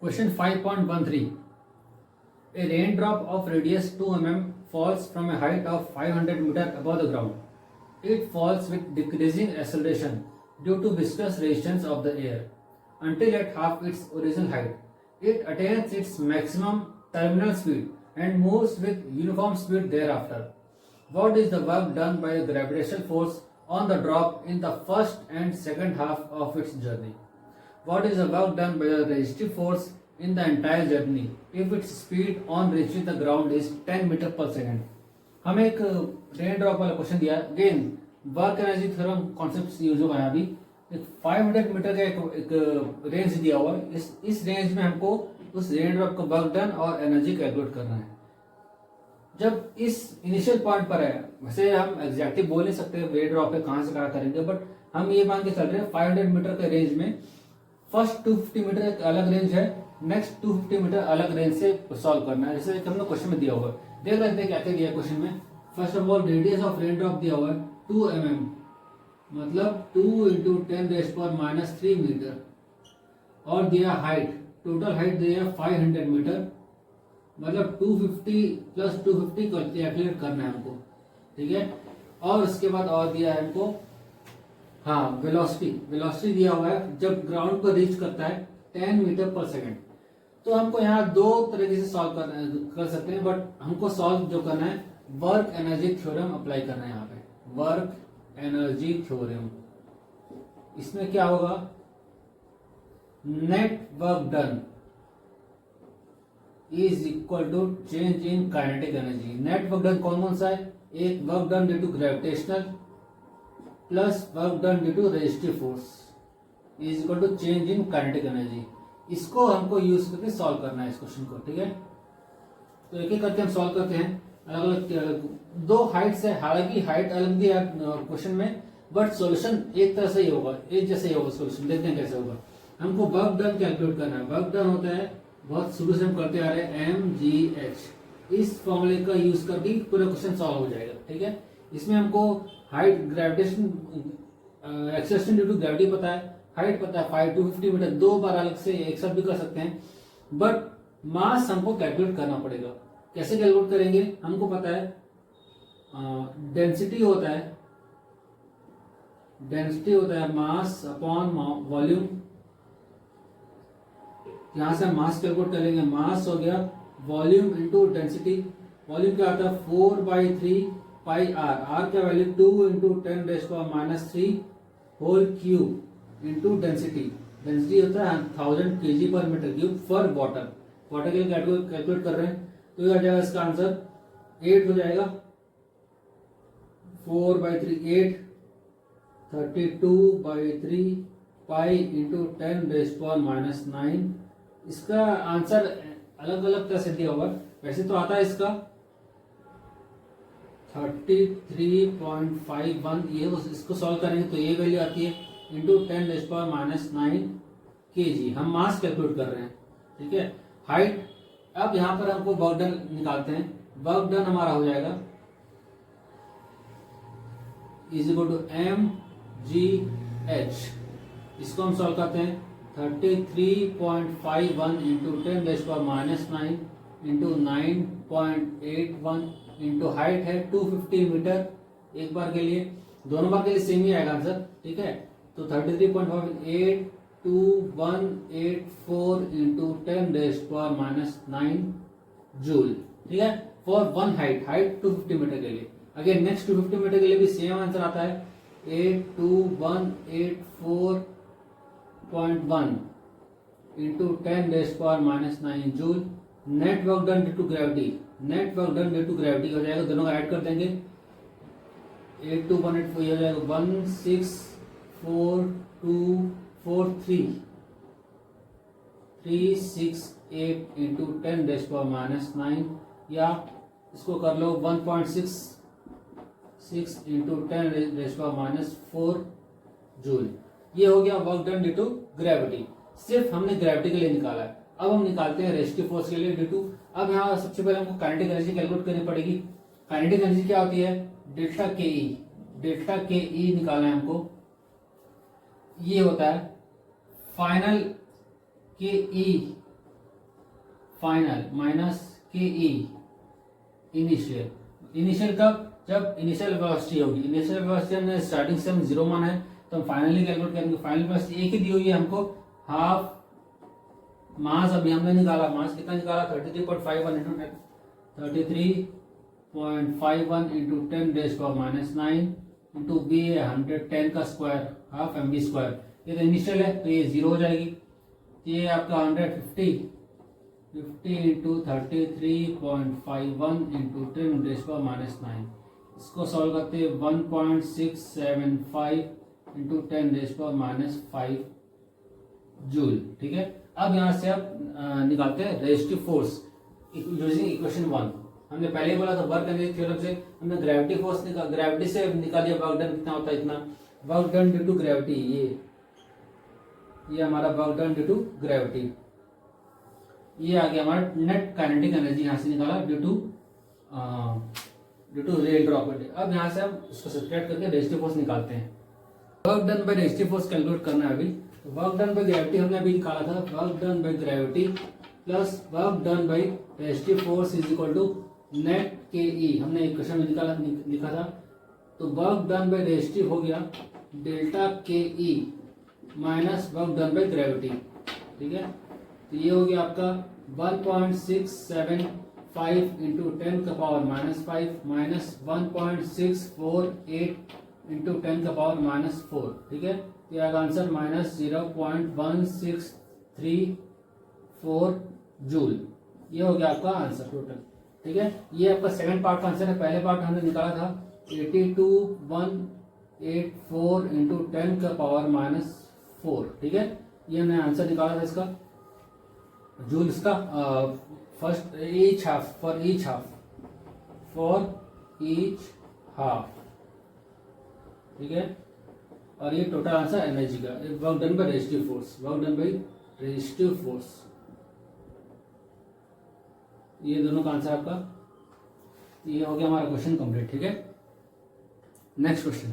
Question 5.13. A raindrop of radius 2 mm falls from a height of 500 meter above the ground. It falls with decreasing acceleration due to viscous resistance of the air until at half its original height. It attains its maximum terminal speed and moves with uniform speed thereafter. What is the work done by the gravitational force on the drop in the first and second half of its journey? What is the work done by the resistive force in the entire journey if its speed on reaching the ground is 10 metre पर second? हमें एक rain drop वाला question दिया, again work energy theorem concept use होगा यहाँ भी। एक 500 metre का एक रेंज दिया हुआ है, इस रेंज में हमको उस रेन ड्रॉप का वर्क डन और एनर्जी कैलकुलेट करना है। जब इस इनिशियल पॉइंट पर है, वैसे हम एग्जैक्टली बोल नहीं सकते रेन ड्रॉप है कहाँ से कहाँ करेंगे, बट हम ये मान के चल रहे हैं 500 मीटर के रेंज में फर्स्ट 250 मीटर एक अलग रेंज है, नेक्स्ट 250 मीटर अलग रेंज से सॉल्व करना है। जैसे हमने क्वेश्चन में दिया हुआ है, देख लेते हैं क्या क्या दिया है क्वेश्चन में। First of all radius of rain drop दिया हुआ है 2 mm, मतलब 2 इंटू 10⁻³ मीटर, और दिया हाइट, टोटल हाइट दिया 500 मीटर, मतलब 250 प्लस 250 कैलकुलेट करना है हमको, ठीक है। और उसके बाद और दिया है हमको हाँ वेलोसिटी दिया हुआ है जब ग्राउंड पर रीच करता है 10 मीटर पर सेकेंड। तो हमको यहाँ दो तरीके से सॉल्व कर सकते हैं, बट हमको सॉल्व जो करना है वर्क एनर्जी थ्योरम अप्लाई करना है यहाँ पे, वर्क एनर्जी थ्योरम। इसमें क्या होगा, net work done is equal to change in kinetic energy. Net work done कौन कौन सा है, एक work done due to gravitational plus work done due to resistive force is equal to change in kinetic energy. इसको हमको use करके solve करना है इस क्वेश्चन को, ठीक है। तो एक एक करके हम सॉल्व करते हैं। अलग अलग दो हाइट्स है, हालांकि हाइट अलग भी है क्वेश्चन में, बट सॉल्यूशन एक तरह से ही होगा, एक जैसे ही होगा सॉल्यूशन। देखते हैं कैसे होगा। हमको वर्क डन कैलकुलेट करना है। वर्क डन होता है, बहुत शुरू से हम करते आ रहे हैं, mgh। इस फॉर्मूले का यूज करके पूरा क्वेश्चन सॉल्व हो जाएगा, ठीक है। इसमें हमको height gravitation acceleration due to gravity पता है, हाइट पता है 5 to 50 मीटर, दो बार अलग से एक साथ भी कर सकते हैं, बट मास हमको कैलकुलेट करना पड़ेगा। कैसे कैलकुलेट करेंगे, हमको पता है डेंसिटी होता है मास अपॉन वॉल्यूम। यहां से हम मास कैलकुलेट करेंगे, मास हो गया वॉल्यूम इंटू डेंसिटी। वॉल्यूम क्या आता है 4/3 पाई आर, आर का value 2 into 10⁻³ whole cube into density. Density होता है 1000 kg पर metre cube for water. Water के लिए कैलकुलेट कर रहे हैं, तो ये आ जाएगा इसका आंसर 8 हो जाएगा। 4/3 8, 32/3 पाई इंटू 10⁻⁹। इसका आंसर अलग अलग तरह से दिया होगा, वैसे तो आता है इसका 33.51। ये इसको सॉल्व करेंगे तो ये वैल्यू आती है इंटू 10⁻⁹ kg। हम मास कैलकुलेट कर रहे हैं, ठीक है। हाइट, अब यहां पर हमको वर्क डन निकालते हैं। वर्क डन हमारा हो जाएगा इज इक्वल टू mgh। इसको हम सॉल्व करते हैं 33.51 इंटू 10⁻⁹ इंटू 9.81 इंटू हाइट है 250 मीटर। एक बार के लिए, दोनों बार के लिए सेम ही आएगा आंसर, ठीक है। तो 33.82184 इंटू 10⁻⁹ जूल, ठीक है, फॉर वन हाइट 250 मीटर के लिए। अगेन नेक्स्ट 250 मीटर के लिए भी सेम आंसर आता है 82184.1 into 10⁻⁹ joule. Net work done due to gravity, net work done due to gravity हो जाएगा, दोनों का ऐड कर देंगे 82184, ये हो जाएगा 1642368 इंटू 10⁻⁹, या इसको कर लो 1.66 इंटू 10⁻⁴ जूल। ये हो गया work done due to gravity. सिर्फ हमने ग्रेविटी के लिए निकाला है। अब हम निकालते हैं रेजिस्टिव फोर्स के लिए ड्यू टू। अब यहाँ सबसे पहले हमको काइनेटिक एनर्जी कैलकुलेट करनी पड़ेगी। काइनेटिक एनर्जी क्या होती है, डेल्टा के ई निकालना है हमको। ये होता है फाइनल के ई फाइनल माइनस के ई इनिशियल। इनिशियल कब? जब इनिशियल वेलोसिटी होगी। इनिशियल वेलोसिटी हमने स्टार्टिंग से हम 0 माना है, तो हम फाइनली कैलकुलेट करेंगे। फाइनल वेलोसिटी एक ही दी हुई है हमको, हाफ मास अभी हमने निकाला। मास कितना निकाला? 33.51 इंटू 33.51 इंटू 10⁻⁹ इंटू बी है 110 का square, half M B square. ये तो इनिशियल है, तो ये 0 हो जाएगी। ये आपका 150 इंटू 33.51 इंटू 10⁻⁹। इसको सॉल्व करते हैं 1.675 इंटू 10⁻⁵ जूल। ठीक है, अब यहाँ से आप निकालते हैं रेजिस्टिव फोर्स यूजिंग इक्वेशन 1। हमने पहले ही बोला था वर्क एनर्जी थ्योरम से हमने ग्रेविटी फोर्स ग्रेविटी से निकालिए वर्क डन कितना होता है, इतना work done due to gravity. ये हमारा work done due to gravity. ये आ गया हमारा नेट काइनेटिक एनर्जी, यहाँ से निकाला ड्यू टू रेल ड्रॉप। अब यहाँ से हम इसको सब्ट्रैक्ट करके रेजिस्टिव फोर्स निकालते हैं। Work done by resistive force calculate करना है अभी। वर्क डन बाय ग्रेविटी हमने अभी निकाला था, work done by gravity plus work done by resistive force is equal to net K E. हमने इक्वेशन में लिखा था, तो वर्क डन बाय रेजिस्टिव हो गया डेल्टा के E minus work done by gravity. ठीक है, तो ये हो गया आपका 1.675 इंटू 10⁻⁵ माइनस 1.648 इंटू 10⁻⁴। ठीक है, तो यह आंसर माइनस 0.1634 जूल। ये हो गया आपका आंसर टोटल। ठीक है, ये आपका सेकंड पार्ट का आंसर है। पहले पार्ट हमने निकाला था 82,184 इंटू 10⁻⁴। ठीक है, ये हमने आंसर निकाला था इसका जूल। इसका first each half for each half. ठीक है, और ये टोटल आंसर एनर्जी का work done by resistive force, work done by resistive force. ये दोनों का आंसर आपका ये हो गया हमारा क्वेश्चन कंप्लीट। ठीक है, नेक्स्ट क्वेश्चन।